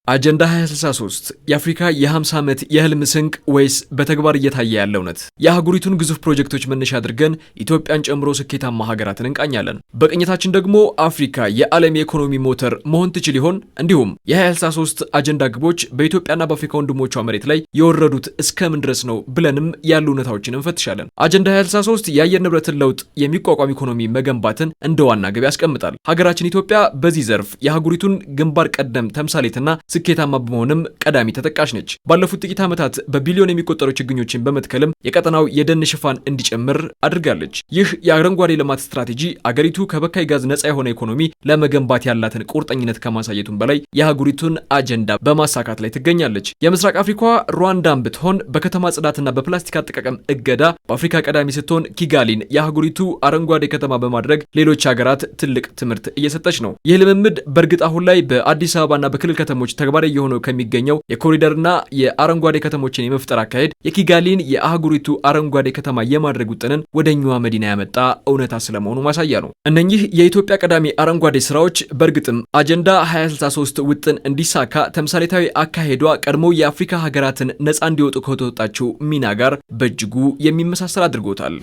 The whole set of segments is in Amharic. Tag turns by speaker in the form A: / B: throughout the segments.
A: አጀንዳ 2063 የአፍሪካ የ50 ዓመት የህልም ስንቅ ወይስ በተግባር እየታየ ያለው ነት? የአህጉሪቱን ግዙፍ ፕሮጀክቶች መነሻ አድርገን ኢትዮጵያን ጨምሮ ስኬታማ ሀገራትን እንቃኛለን። በቅኝታችን ደግሞ አፍሪካ የዓለም የኢኮኖሚ ሞተር መሆን ትችል ይሆን? እንዲሁም የ2063 አጀንዳ ግቦች በኢትዮጵያና በአፍሪካ ወንድሞቿ መሬት ላይ የወረዱት እስከምን ድረስ ነው ብለንም ያሉ እውነታዎችን እንፈትሻለን። አጀንዳ 2063 የአየር ንብረትን ለውጥ የሚቋቋም ኢኮኖሚ መገንባትን እንደ ዋና ግብ ያስቀምጣል። ሀገራችን ኢትዮጵያ በዚህ ዘርፍ የአህጉሪቱን ግንባር ቀደም ተምሳሌትና ስኬታማ በመሆንም ቀዳሚ ተጠቃሽ ነች። ባለፉት ጥቂት ዓመታት በቢሊዮን የሚቆጠሩ ችግኞችን በመትከልም የቀጠናው የደን ሽፋን እንዲጨምር አድርጋለች። ይህ የአረንጓዴ ልማት ስትራቴጂ አገሪቱ ከበካይ ጋዝ ነፃ የሆነ ኢኮኖሚ ለመገንባት ያላትን ቁርጠኝነት ከማሳየቱም በላይ የአህጉሪቱን አጀንዳ በማሳካት ላይ ትገኛለች። የምስራቅ አፍሪካዋ ሩዋንዳን ብትሆን በከተማ ጽዳትና በፕላስቲክ አጠቃቀም እገዳ በአፍሪካ ቀዳሚ ስትሆን ኪጋሊን የአህጉሪቱ አረንጓዴ ከተማ በማድረግ ሌሎች ሀገራት ትልቅ ትምህርት እየሰጠች ነው። ይህ ልምምድ በእርግጥ አሁን ላይ በአዲስ አበባና በክልል ከተሞች ተግባራዊ የሆነው ከሚገኘው የኮሪደርና የአረንጓዴ ከተሞችን የመፍጠር አካሄድ የኪጋሊን የአህጉሪቱ አረንጓዴ ከተማ የማድረግ ውጥንን ወደኛዋ መዲና ያመጣ እውነታ ስለመሆኑ ማሳያ ነው። እነኚህ የኢትዮጵያ ቀዳሚ አረንጓዴ ስራዎች በእርግጥም አጀንዳ 2063 ውጥን እንዲሳካ ተምሳሌታዊ አካሄዷ ቀድሞ የአፍሪካ ሀገራትን ነፃ እንዲወጡ ከተወጣችው ሚና ጋር በእጅጉ የሚመሳሰል አድርጎታል።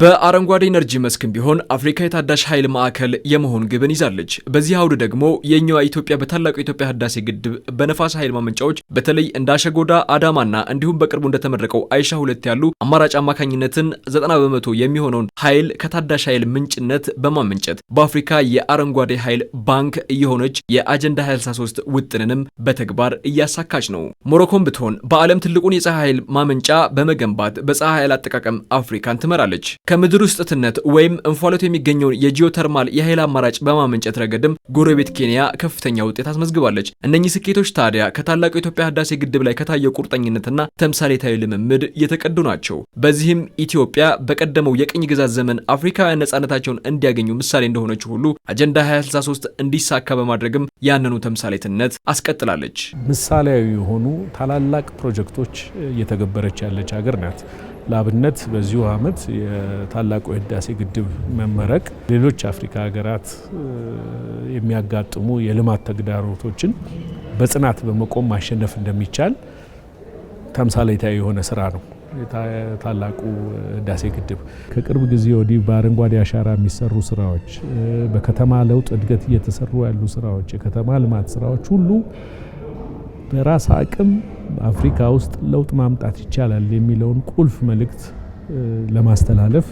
A: በአረንጓዴ ኢነርጂ መስክም ቢሆን አፍሪካ የታዳሽ ኃይል ማዕከል የመሆን ግብን ይዛለች። በዚህ አውድ ደግሞ የኛዋ ኢትዮጵያ በታላቁ የኢትዮጵያ ህዳሴ ግድብ በነፋስ ኃይል ማመንጫዎች በተለይ እንደ አሸጎዳ፣ አዳማና እንዲሁም በቅርቡ እንደተመረቀው አይሻ 2 ያሉ አማራጭ አማካኝነትን 90 በመቶ የሚሆነውን ኃይል ከታዳሽ ኃይል ምንጭነት በማመንጨት በአፍሪካ የአረንጓዴ ኃይል ባንክ እየሆነች የአጀንዳ 2063 ውጥንንም በተግባር እያሳካች ነው። ሞሮኮም ብትሆን በዓለም ትልቁን የፀሐይ ኃይል ማመንጫ በመገንባት በፀሐይ ኃይል አጠቃቀም አፍሪካን ትመራለች። ከምድር ውስጥ ትነት ወይም እንፋሎት የሚገኘውን የጂኦተርማል የኃይል አማራጭ በማመንጨት ረገድም ጎረቤት ኬንያ ከፍተኛ ውጤት አስመዝግባለች። እነኚህ ስኬቶች ታዲያ ከታላቁ የኢትዮጵያ ህዳሴ ግድብ ላይ ከታየው ቁርጠኝነትና ተምሳሌታዊ ልምምድ የተቀዱ ናቸው። በዚህም ኢትዮጵያ በቀደመው የቅኝ ግዛት ዘመን አፍሪካውያን ነጻነታቸውን እንዲያገኙ ምሳሌ እንደሆነችው ሁሉ አጀንዳ 2063 እንዲሳካ በማድረግም ያንኑ ተምሳሌትነት አስቀጥላለች።
B: ምሳሌያዊ የሆኑ ታላላቅ ፕሮጀክቶች እየተገበረች ያለች ሀገር ናት። ለአብነት በዚሁ ዓመት የታላቁ የህዳሴ ግድብ መመረቅ ሌሎች አፍሪካ ሀገራት የሚያጋጥሙ የልማት ተግዳሮቶችን በጽናት በመቆም ማሸነፍ እንደሚቻል ተምሳሌታዊ የሆነ ስራ ነው። ታላቁ ህዳሴ ግድብ ከቅርብ ጊዜ ወዲህ በአረንጓዴ አሻራ የሚሰሩ ስራዎች፣ በከተማ ለውጥ እድገት እየተሰሩ ያሉ ስራዎች፣ የከተማ ልማት ስራዎች ሁሉ በራስ አቅም አፍሪካ ውስጥ ለውጥ ማምጣት ይቻላል የሚለውን ቁልፍ መልእክት ለማስተላለፍ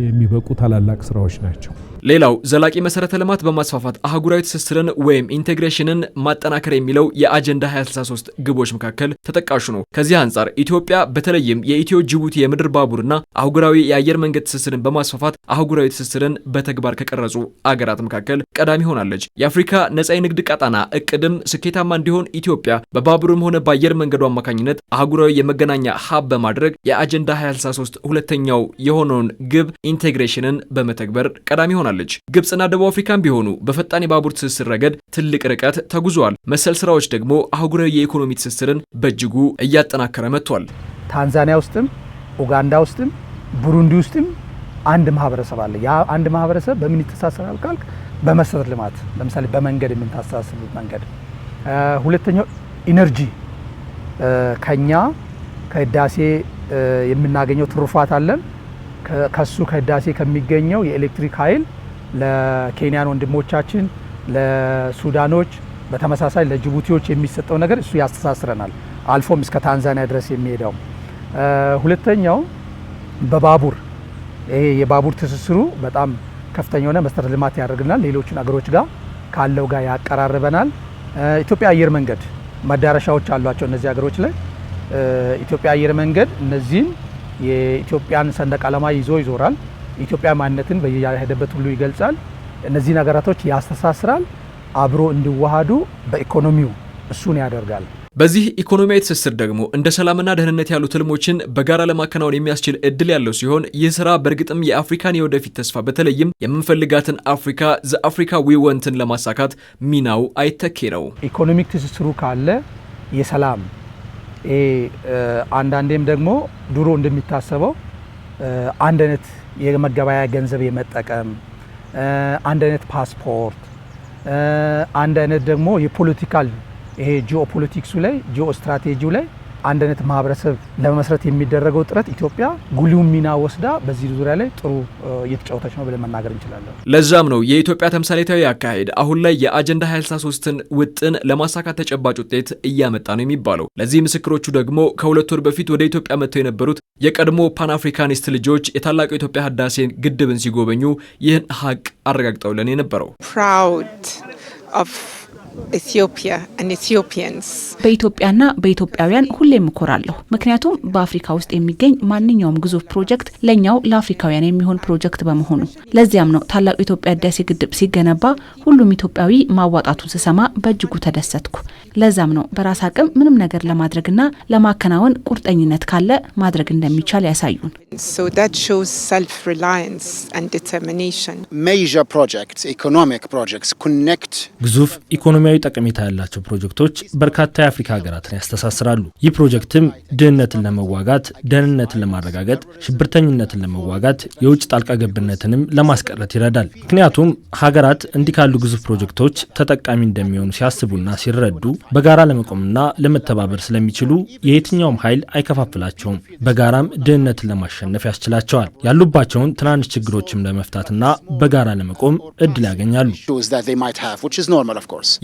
B: የሚበቁ ታላላቅ ስራዎች ናቸው።
A: ሌላው ዘላቂ መሰረተ ልማት በማስፋፋት አህጉራዊ ትስስርን ወይም ኢንቴግሬሽንን ማጠናከር የሚለው የአጀንዳ 2063 ግቦች መካከል ተጠቃሹ ነው። ከዚህ አንጻር ኢትዮጵያ በተለይም የኢትዮ ጅቡቲ የምድር ባቡርና አህጉራዊ የአየር መንገድ ትስስርን በማስፋፋት አህጉራዊ ትስስርን በተግባር ከቀረጹ አገራት መካከል ቀዳሚ ሆናለች። የአፍሪካ ነጻ የንግድ ቀጣና እቅድም ስኬታማ እንዲሆን ኢትዮጵያ በባቡርም ሆነ በአየር መንገዱ አማካኝነት አህጉራዊ የመገናኛ ሀብ በማድረግ የአጀንዳ 2063 ሁለተኛው የሆነውን ግብ ኢንቴግሬሽንን በመተግበር ቀዳሚ ሆናለች። ግብጽና ደቡብ አፍሪካን ቢሆኑ በፈጣን የባቡር ትስስር ረገድ ትልቅ ርቀት ተጉዘዋል። መሰል ስራዎች ደግሞ አህጉራዊ የኢኮኖሚ ትስስርን በእጅጉ እያጠናከረ መጥቷል።
C: ታንዛኒያ ውስጥም ኡጋንዳ ውስጥም ቡሩንዲ ውስጥም አንድ ማህበረሰብ አለ። ያ አንድ ማህበረሰብ በምን ይተሳሰራል ካልክ በመሰረተ ልማት፣ ለምሳሌ በመንገድ የምንታሳስሩት መንገድ። ሁለተኛው ኢነርጂ፣ ከኛ ከህዳሴ የምናገኘው ትሩፋት አለን። ከሱ ከህዳሴ ከሚገኘው የኤሌክትሪክ ኃይል ለኬንያን ወንድሞቻችን፣ ለሱዳኖች፣ በተመሳሳይ ለጅቡቲዎች የሚሰጠው ነገር እሱ ያስተሳስረናል፣ አልፎም እስከ ታንዛኒያ ድረስ የሚሄደው። ሁለተኛው በባቡር፣ ይሄ የባቡር ትስስሩ በጣም ከፍተኛ የሆነ መሰረተ ልማት ያደርግናል፣ ሌሎችን አገሮች ጋር ካለው ጋር ያቀራርበናል። ኢትዮጵያ አየር መንገድ መዳረሻዎች አሏቸው እነዚህ ሀገሮች ላይ። ኢትዮጵያ አየር መንገድ እነዚህን የኢትዮጵያን ሰንደቅ ዓላማ ይዞ ይዞራል። ኢትዮጵያ ማንነትን በየሄደበት ሁሉ ይገልጻል። እነዚህ ነገራቶች ያስተሳስራል፣ አብሮ እንዲዋሃዱ በኢኮኖሚው እሱን ያደርጋል።
A: በዚህ ኢኮኖሚያዊ ትስስር ደግሞ እንደ ሰላምና ደህንነት ያሉ ትልሞችን በጋራ ለማከናወን የሚያስችል እድል ያለው ሲሆን ይህ ስራ በእርግጥም የአፍሪካን የወደፊት ተስፋ በተለይም የምንፈልጋትን አፍሪካ ዘአፍሪካ ዊወንትን ለማሳካት ሚናው አይተኬ ነው።
C: ኢኮኖሚክ ትስስሩ ካለ የሰላም አንዳንዴም ደግሞ ድሮ እንደሚታሰበው አንድ አይነት የመገበያያ ገንዘብ የመጠቀም አንድ አይነት ፓስፖርት፣ አንድ አይነት ደግሞ የፖለቲካል ይሄ ጂኦፖለቲክሱ ላይ ጂኦ ስትራቴጂው ላይ አንድ አይነት ማህበረሰብ ለመመስረት የሚደረገው ጥረት ኢትዮጵያ ጉልህ ሚና ወስዳ በዚህ ዙሪያ ላይ ጥሩ እየተጫወተች ነው ብለን መናገር እንችላለን።
A: ለዛም ነው የኢትዮጵያ ተምሳሌታዊ አካሄድ አሁን ላይ የአጀንዳ 2063ን ውጥን ለማሳካት ተጨባጭ ውጤት እያመጣ ነው የሚባለው። ለዚህ ምስክሮቹ ደግሞ ከ2 ወር በፊት ወደ ኢትዮጵያ መጥተው የነበሩት የቀድሞ ፓን አፍሪካኒስት ልጆች የታላቁ የኢትዮጵያ ህዳሴን ግድብን ሲጎበኙ ይህን ሀቅ አረጋግጠውልን የነበረው
D: Ethiopia and Ethiopians
E: በኢትዮጵያና በኢትዮጵያውያን ሁሌም እኮራለሁ። ምክንያቱም በአፍሪካ ውስጥ የሚገኝ ማንኛውም ግዙፍ ፕሮጀክት ለኛው ለአፍሪካውያን የሚሆን ፕሮጀክት በመሆኑ ለዚያም ነው ታላቁ የኢትዮጵያ ህዳሴ ግድብ ሲገነባ ሁሉም ኢትዮጵያዊ ማዋጣቱን ስሰማ በእጅጉ ተደሰትኩ። ለዛም ነው በራስ አቅም ምንም ነገር ለማድረግና ለማከናወን ቁርጠኝነት ካለ ማድረግ እንደሚቻል ያሳዩን።
D: So that shows self-reliance and determination.
F: Major projects, economic projects connect
G: ግዙፍ ኢኮኖሚያዊ ጠቀሜታ ያላቸው ፕሮጀክቶች በርካታ የአፍሪካ ሀገራትን ያስተሳስራሉ። ይህ ፕሮጀክትም ድህነትን ለመዋጋት፣ ደህንነትን ለማረጋገጥ፣ ሽብርተኝነትን ለመዋጋት፣ የውጭ ጣልቃ ገብነትንም ለማስቀረት ይረዳል። ምክንያቱም ሀገራት እንዲህ ካሉ ግዙፍ ፕሮጀክቶች ተጠቃሚ እንደሚሆኑ ሲያስቡና ሲረዱ በጋራ ለመቆምና ለመተባበር ስለሚችሉ የየትኛውም ኃይል አይከፋፍላቸውም። በጋራም ድህነትን ለማሸነፍ ያስችላቸዋል። ያሉባቸውን ትናንሽ ችግሮችም ለመፍታትና በጋራ ለመቆም እድል ያገኛሉ።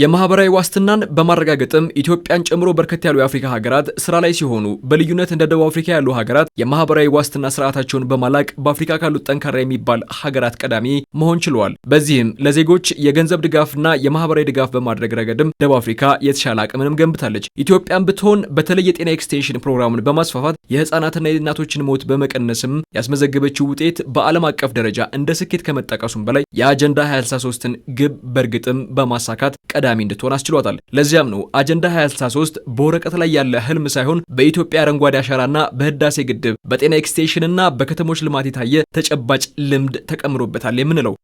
A: የማህበራዊ ዋስትናን በማረጋገጥም ኢትዮጵያን ጨምሮ በርከት ያሉ የአፍሪካ ሀገራት ስራ ላይ ሲሆኑ በልዩነት እንደ ደቡብ አፍሪካ ያሉ ሀገራት የማህበራዊ ዋስትና ስርዓታቸውን በማላቅ በአፍሪካ ካሉት ጠንካራ የሚባል ሀገራት ቀዳሚ መሆን ችለዋል። በዚህም ለዜጎች የገንዘብ ድጋፍና የማህበራዊ ድጋፍ በማድረግ ረገድም ደቡብ አፍሪካ የተሻለ አቅምንም ገንብታለች። ኢትዮጵያን ብትሆን በተለይ የጤና ኤክስቴንሽን ፕሮግራምን በማስፋፋት የህፃናትና የእናቶችን ሞት በመቀነስም ያስመዘገበችው ውጤት በዓለም አቀፍ ደረጃ እንደ ስኬት ከመጠቀሱም በላይ የአጀንዳ 2063ን ግብ በእርግጥም በማሳካት ቀዳሚ እንድትሆን አስችሏታል። ለዚያም ነው አጀንዳ 2063 በወረቀት ላይ ያለ ህልም ሳይሆን በኢትዮጵያ አረንጓዴ አሻራና በህዳሴ ግድብ በጤና ኤክስቴንሽንና በከተሞች ልማት የታየ ተጨባጭ ልምድ ተቀምሮበታል የምንለው።